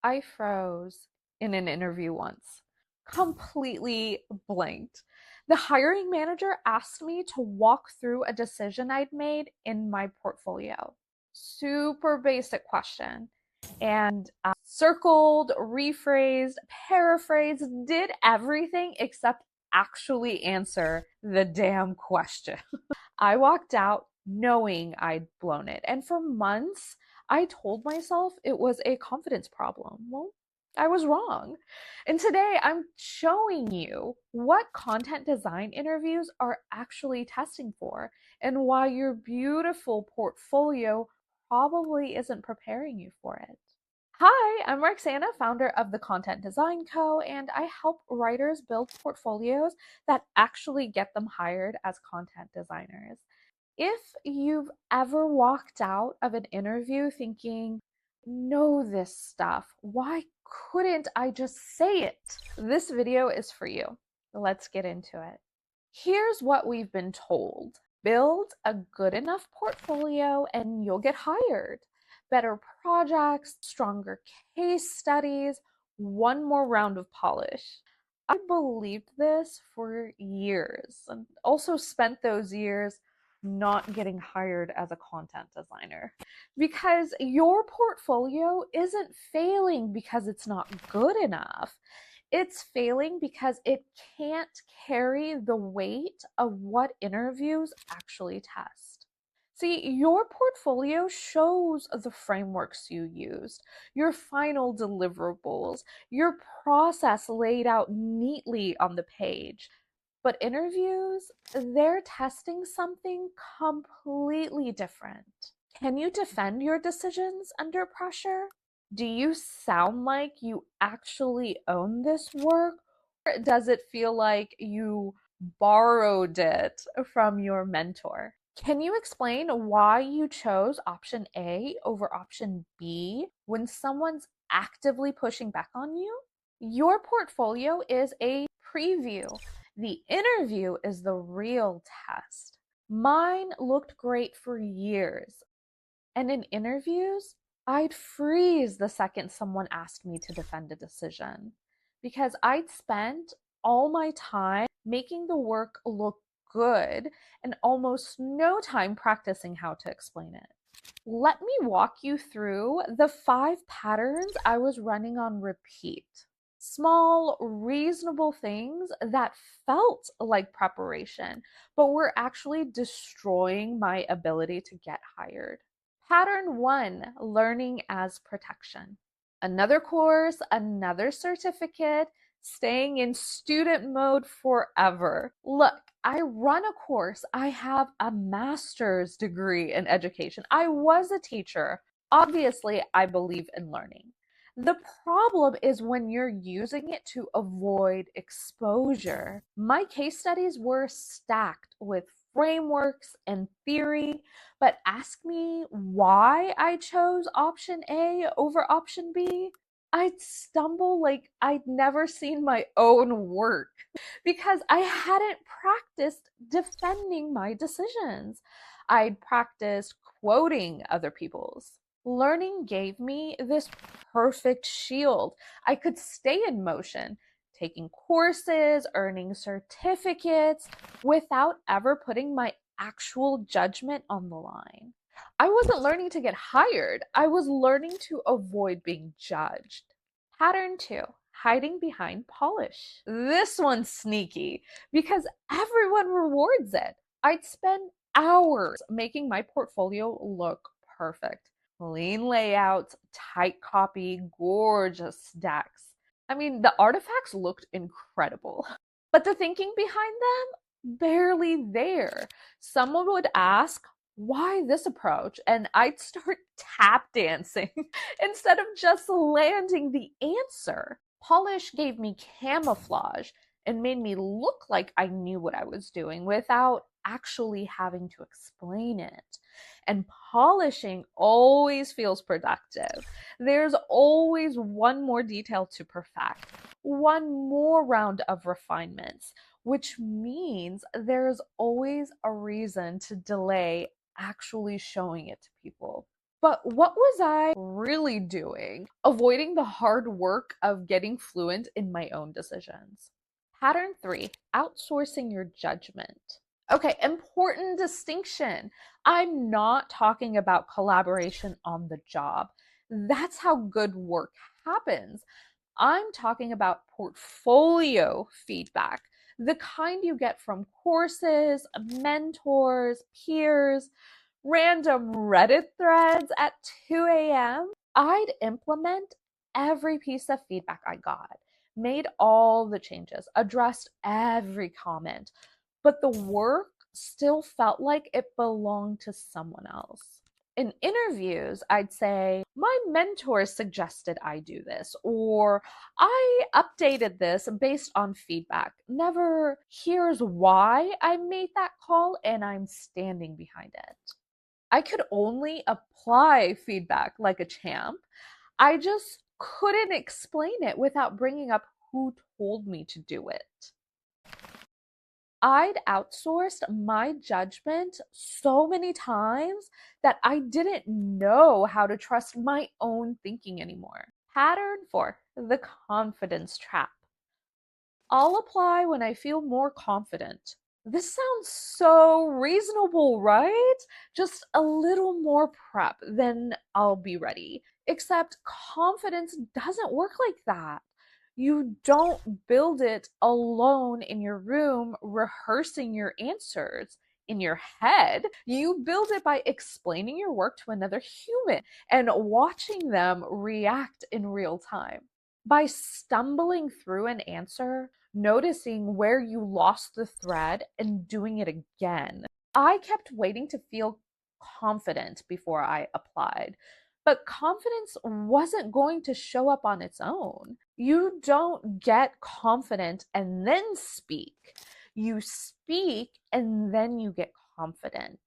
I froze in an interview once, completely blanked. The hiring manager asked me to walk through a decision I'd made in my portfolio. Super basic question. And I circled, rephrased, paraphrased, did everything except actually answer the damn question. I walked out knowing I'd blown it. And for months, I told myself it was a confidence problem. Well, I was wrong. And today I'm showing you what content design interviews are actually testing for and why your beautiful portfolio probably isn't preparing you for it. Hi, I'm Roxana, founder of the Content Design Co., and I help writers build portfolios that actually get them hired as content designers. If you've ever walked out of an interview thinking, know this stuff, why couldn't I just say it? This video is for you. Let's get into it. Here's what we've been told. Build a good enough portfolio and you'll get hired. Better projects, stronger case studies, one more round of polish. I believed this for years and also spent those years not getting hired as a content designer because your portfolio isn't failing because it's not good enough. It's failing because it can't carry the weight of what interviews actually test. See, your portfolio shows the frameworks you used, your final deliverables, your process laid out neatly on the page. But interviews, they're testing something completely different. Can you defend your decisions under pressure? Do you sound like you actually own this work? Or does it feel like you borrowed it from your mentor? Can you explain why you chose option A over option B when someone's actively pushing back on you? Your portfolio is a preview. The interview is the real test. Mine looked great for years. And in interviews, I'd freeze the second someone asked me to defend a decision because I'd spent all my time making the work look good and almost no time practicing how to explain it. Let me walk you through the 5 patterns I was running on repeat. Small, reasonable things that felt like preparation, but were actually destroying my ability to get hired. Pattern 1, learning as protection. Another course, another certificate, staying in student mode forever. Look, I run a course. I have a master's degree in education. I was a teacher. Obviously, I believe in learning. The problem is when you're using it to avoid exposure. My case studies were stacked with frameworks and theory, but ask me why I chose option A over option B. I'd stumble like I'd never seen my own work because I hadn't practiced defending my decisions. I'd practiced quoting other people's. Learning gave me this perfect shield. I could stay in motion, taking courses, earning certificates without ever putting my actual judgment on the line. I wasn't learning to get hired. I was learning to avoid being judged. Pattern 2, hiding behind polish. This one's sneaky because everyone rewards it. I'd spend hours making my portfolio look perfect. Clean layouts, tight copy, gorgeous stacks. I mean, the artifacts looked incredible, but the thinking behind them, barely there. Someone would ask, why this approach? And I'd start tap dancing instead of just landing the answer. Polish gave me camouflage and made me look like I knew what I was doing without actually having to explain it. And polishing always feels productive. There's always one more detail to perfect, one more round of refinements, which means there's always a reason to delay actually showing it to people. But what was I really doing? Avoiding the hard work of getting fluent in my own decisions. Pattern 3, outsourcing your judgment. Okay, important distinction. I'm not talking about collaboration on the job. That's how good work happens. I'm talking about portfolio feedback, the kind you get from courses, mentors, peers, random Reddit threads at 2 a.m. I'd implement every piece of feedback I got, made all the changes, addressed every comment, but the work still felt like it belonged to someone else. In interviews, I'd say, my mentor suggested I do this, or I updated this based on feedback. Never, here's why I made that call and I'm standing behind it. I could only apply feedback like a champ. I just couldn't explain it without bringing up who told me to do it. I'd outsourced my judgment so many times that I didn't know how to trust my own thinking anymore. Pattern 4, the confidence trap. I'll apply when I feel more confident. This sounds so reasonable, right? Just a little more prep, then I'll be ready. Except confidence doesn't work like that. You don't build it alone in your room, rehearsing your answers in your head. You build it by explaining your work to another human and watching them react in real time. By stumbling through an answer, noticing where you lost the thread, and doing it again. I kept waiting to feel confident before I applied. But confidence wasn't going to show up on its own. You don't get confident and then speak. You speak and then you get confident.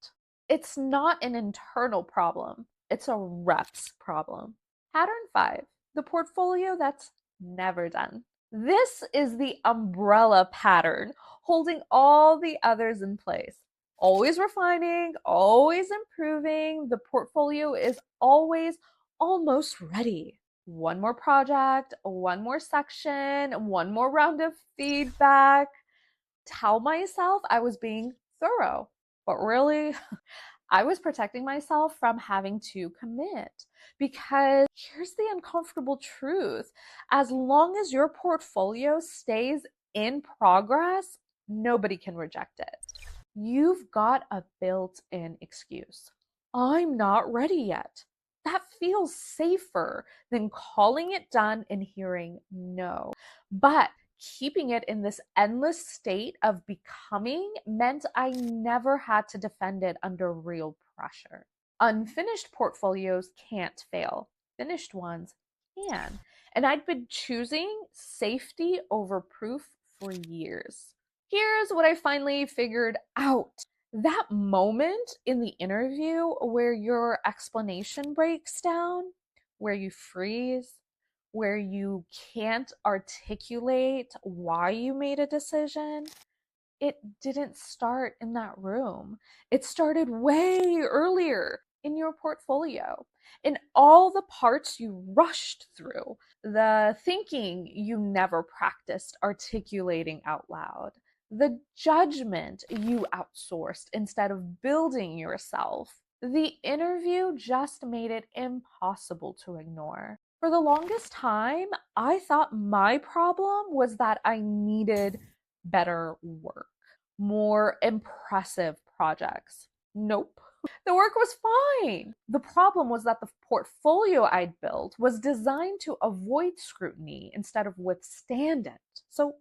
It's not an internal problem, it's a reps problem. Pattern 5, the portfolio that's never done. This is the umbrella pattern holding all the others in place. Always refining, always improving. The portfolio is always almost ready. One more project, one more section, one more round of feedback. Tell myself I was being thorough, but really, I was protecting myself from having to commit. Because here's the uncomfortable truth: as long as your portfolio stays in progress, nobody can reject it. You've got a built in excuse. I'm not ready yet. That feels safer than calling it done and hearing no. But keeping it in this endless state of becoming meant I never had to defend it under real pressure. Unfinished portfolios can't fail, finished ones can. And I'd been choosing safety over proof for years. Here's what I finally figured out. That moment in the interview where your explanation breaks down, where you freeze, where you can't articulate why you made a decision, it didn't start in that room. It started way earlier in your portfolio, in all the parts you rushed through, the thinking you never practiced articulating out loud, the judgment you outsourced instead of building yourself. The interview just made it impossible to ignore. For the longest time, I thought my problem was that I needed better work, more impressive projects. Nope. The work was fine. The problem was that the portfolio I'd built was designed to avoid scrutiny instead of withstand it. So,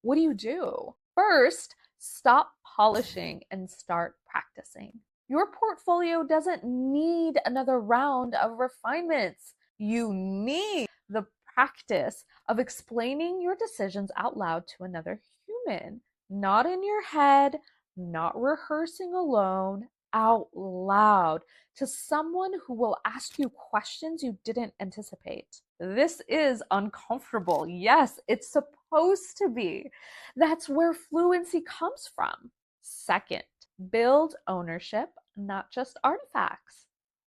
what do? First, stop polishing and start practicing. Your portfolio doesn't need another round of refinements. You need the practice of explaining your decisions out loud to another human, not in your head, not rehearsing alone, out loud to someone who will ask you questions you didn't anticipate. This is uncomfortable. Yes, it's supposed to be. That's where fluency comes from. Second, build ownership, not just artifacts.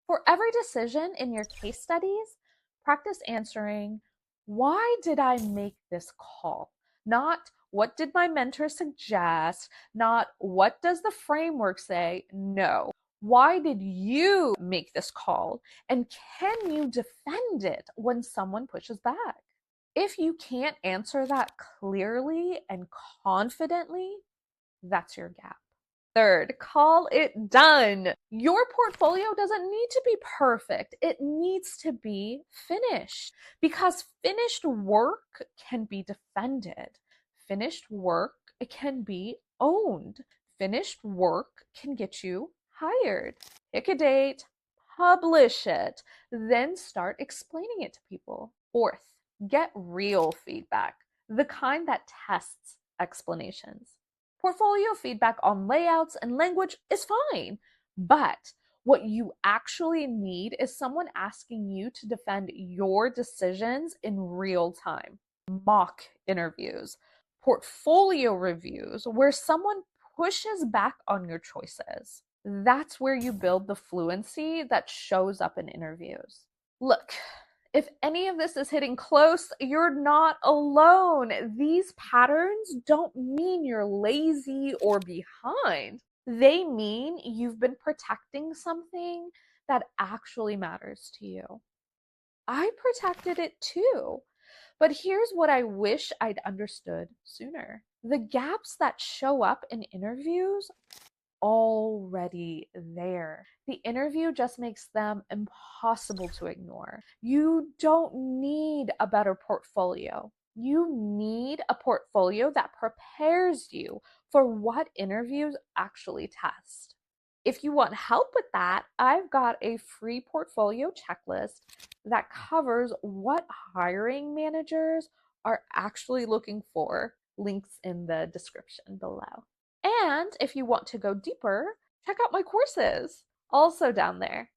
For every decision in your case studies, practice answering, why did I make this call? Not what did my mentor suggest? Not what does the framework say? No. Why did you make this call? And can you defend it when someone pushes back? If you can't answer that clearly and confidently, that's your gap. Third, call it done. Your portfolio doesn't need to be perfect. It needs to be finished because finished work can be defended. Finished work can be owned. Finished work can get you hired. Pick a date, publish it, then start explaining it to people. Fourth, get real feedback, the kind that tests explanations. Portfolio feedback on layouts and language is fine, but what you actually need is someone asking you to defend your decisions in real time. Mock interviews, portfolio reviews, where someone pushes back on your choices. That's where you build the fluency that shows up in interviews. Look, if any of this is hitting close, you're not alone. These patterns don't mean you're lazy or behind. They mean you've been protecting something that actually matters to you. I protected it too. But here's what I wish I'd understood sooner. The gaps that show up in interviews already there. The interview just makes them impossible to ignore. You don't need a better portfolio. You need a portfolio that prepares you for what interviews actually test. If you want help with that, I've got a free portfolio checklist that covers what hiring managers are actually looking for. Links in the description below. And if you want to go deeper, check out my courses, also down there.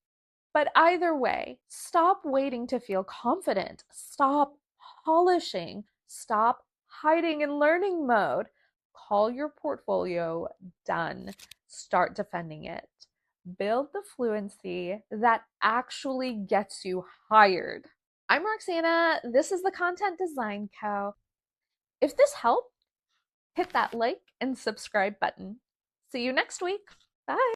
But either way, stop waiting to feel confident. Stop polishing. Stop hiding in learning mode. Call your portfolio done. Start defending it. Build the fluency that actually gets you hired. I'm Roxana. This is the Content Design Co. If this helped, hit that like and subscribe button. See you next week. Bye.